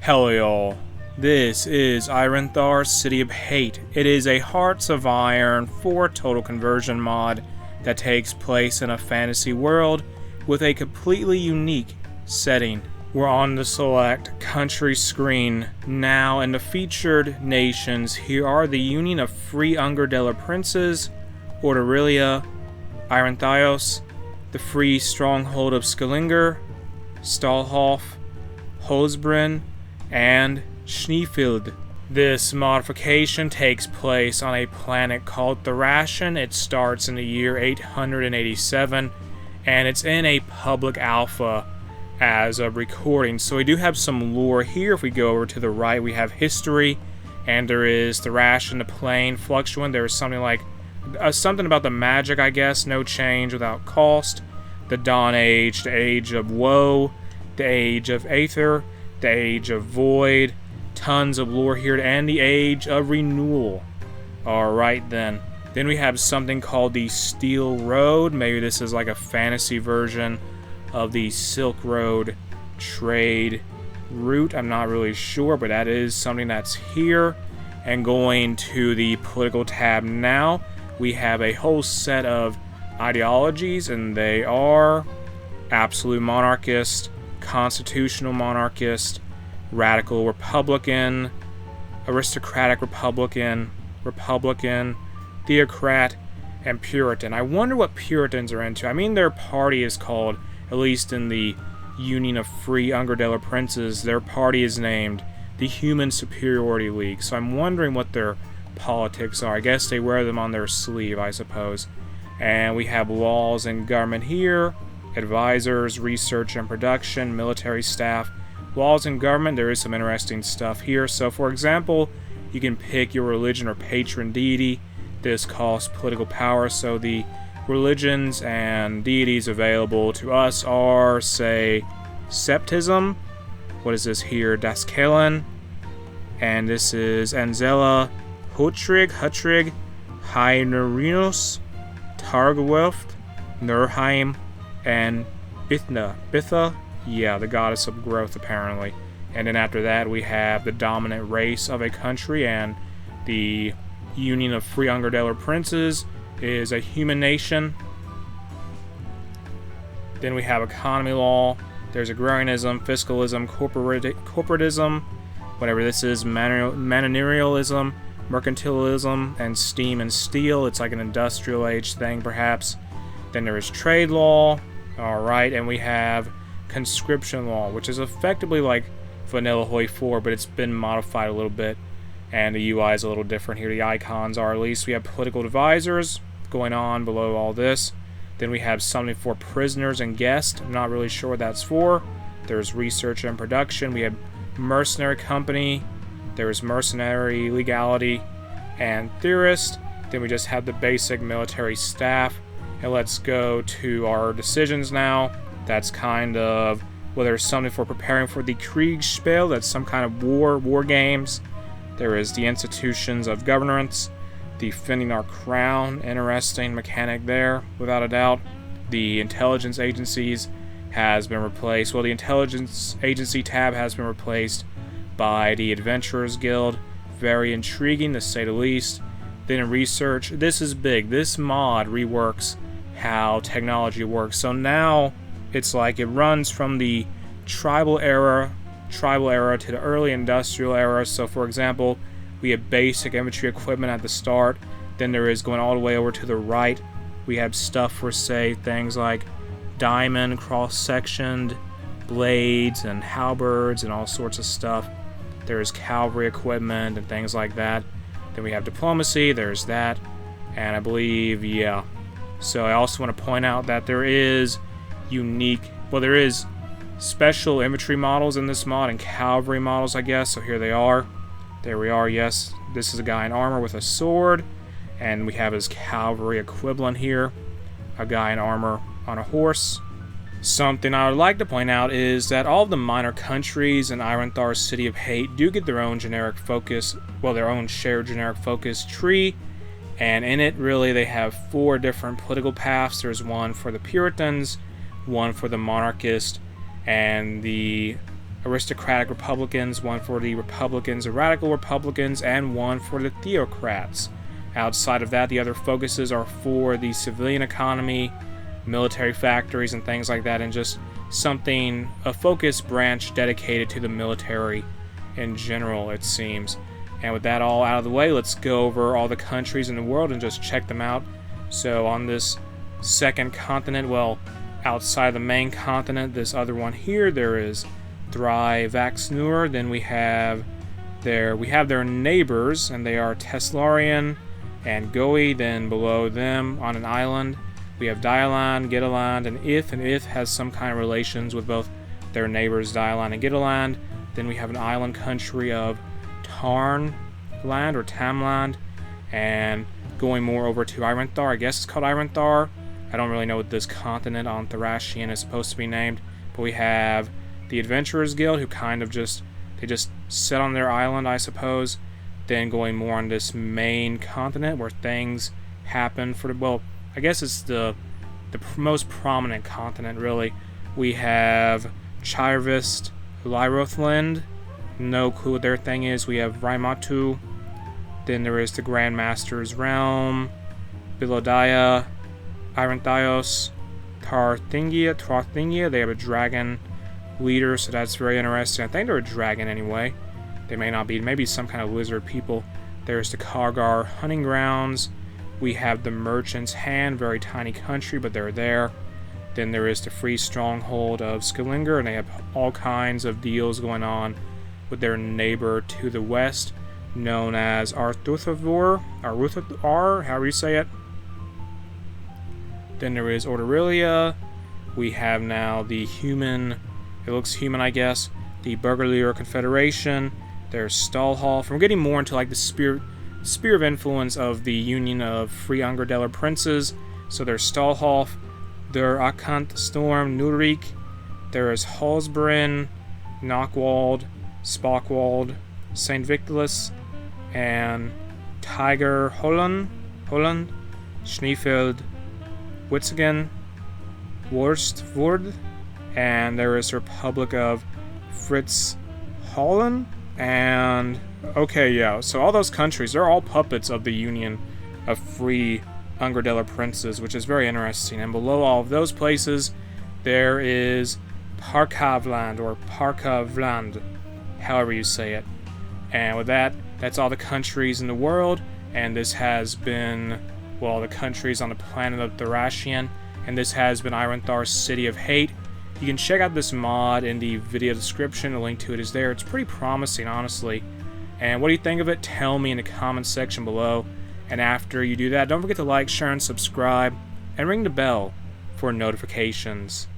Hello y'all, this is Irenthar, City of Hate. It is a Hearts of Iron 4 total conversion mod that takes place in a fantasy world with a completely unique setting. We're on the select country screen now, and the featured nations here are the Union of Free Ungerdeller Princes, Orderillia, Irenthios, the Free Stronghold of Skillinger, Stahlhof, Hosbrunn, and Schneefield. This modification takes place on a planet called Thrashin. It starts in the year 887, and it's in a public alpha as of recording. So we do have some lore here. If we go over to the right, we have history, and there is Thrashin, the plane, Fluctuant. There's something like something about the magic, I guess. No change without cost. The Dawn Age, the Age of Woe, the Age of Aether, the Age of Void, tons of lore here, and the Age of Renewal. Alright then. Then we have something called the Steel Road. Maybe this is like a fantasy version of the Silk Road trade route. I'm not really sure, but that is something that's here. And going to the political tab now, we have a whole set of ideologies, and they are absolute monarchist, constitutional monarchist, radical republican, aristocratic republican, theocrat, and Puritan. I wonder what Puritans are into. I mean, their party is called, at least in the Union of Free Ungerdeller Princes, their party is named the Human Superiority League. So I'm wondering what their politics are. I guess they wear them on their sleeve, I suppose. And we have laws and government here, advisors, research and production, military staff, laws and government. There is some interesting stuff here. So for example, you can pick your religion or patron deity. This costs political power. So the religions and deities available to us are, say, Septism. What is this here? Daskelen. And this is Anzela, Hutrig, Heinerinus, Targwelft, Nurheim, and Bitha, yeah, the goddess of growth apparently. And then after that we have the dominant race of a country, and the Union of Free Ungerdeller Princes is a human nation. Then we have economy law, there's agrarianism, fiscalism, corporatism, whatever this is, managerialism, mercantilism, and steam and steel. It's like an industrial age thing perhaps. Then there is trade law. Alright, and we have conscription law, which is effectively like vanilla HOI4, but it's been modified a little bit, and the UI is a little different here. The icons are, at least. We have political advisors going on below all this. Then we have something for prisoners and guests. I'm not really sure what that's for. There's research and production. We have mercenary company. There's mercenary legality and theorist. Then we just have the basic military staff. And let's go to our decisions now. That's kind of, well, there's something for preparing for the Kriegsspiel. That's some kind of war games. There is the institutions of governance, defending our crown. Interesting mechanic there, without a doubt. The intelligence agencies has been replaced. Well, the intelligence agency tab has been replaced by the Adventurers Guild. Very intriguing, to say the least. Then in research, this is big. This mod reworks how technology works. So now it's like it runs from the tribal era to the early industrial era. So for example, we have basic infantry equipment at the start. Then there is, going all the way over to the right, we have stuff for, say, things like diamond cross-sectioned blades and halberds and all sorts of stuff. There's cavalry equipment and things like that. Then we have diplomacy, there's that, and I believe, yeah. So I also want to point out that there is there is special infantry models in this mod and cavalry models, I guess. So here they are. There we are, yes. This is a guy in armor with a sword, and we have his cavalry equivalent here, a guy in armor on a horse. Something I would like to point out is that all of the minor countries in Irenthar's City of Hate do get their own generic focus, well, their own shared generic focus tree, and in it, really, they have 4 different political paths. There's one for the Puritans, one for the monarchist, and the aristocratic Republicans, one for the Republicans, the radical Republicans, and one for the theocrats. Outside of that, the other focuses are for the civilian economy, military factories, and things like that, and just something, a focus branch dedicated to the military in general, it seems. And with that all out of the way, let's go over all the countries in the world and just check them out. So on this second continent, well, outside of the main continent, this other one here, there is Vaxnur. Then we have their neighbors, and they are Teslarian and Goi. Then below them, on an island, we have Dailand, Gidaland, and If has some kind of relations with both their neighbors, Dailand and Gidaland. Then we have an island country of Tarnland or Tamland, and going more over to Irenthar. I guess it's called Irenthar. I don't really know what this continent on Thracian is supposed to be named, but we have the Adventurers Guild, who kind of just sit on their island, I suppose. Then going more on this main continent where things happen I guess it's the most prominent continent, really. We have Chirvist, Lyrothland. No clue what their thing is. We have Raimatu. Then there is the Grandmaster's Realm, Bilodaya, Irenthios, Tarthingia. They have a dragon leader, so that's very interesting. I think they're a dragon anyway. They may not be. Maybe some kind of lizard people. There's the Kargar Hunting Grounds. We have the Merchant's Hand, very tiny country, but they're there. Then there is the Free Stronghold of Skillinger, and they have all kinds of deals going on with their neighbor to the west, known as Arthur, however you say it. Then there is Orderillia. We have now the human, it looks human, I guess, the Burgerlier Confederation. There's Stahlhof. We're getting more into like the sphere of influence of the Union of Free Ungerdeller Princes. So there's Stahlhof, there Akant Storm, Nurik. There is Halsbrinn, Knockwald, Spockwald, St. Victolis, and Tiger Holland, Schneefeld, Witzigen, Wurstwurd, and there is Republic of Fritz Holland, and okay, yeah, so all those countries, they're all puppets of the Union of Free Ungerdeller Princes, which is very interesting. And below all of those places, there is Parkavland, or Parkavland, however you say it. And with that, that's all the countries in the world, and this has been, well, the countries on the planet of Thracian, and this has been Irenthar's City of Hate. You can check out this mod in the video description, the link to it is there. It's pretty promising, honestly. And what do you think of it? Tell me in the comments section below. And after you do that, don't forget to like, share, and subscribe, and ring the bell for notifications.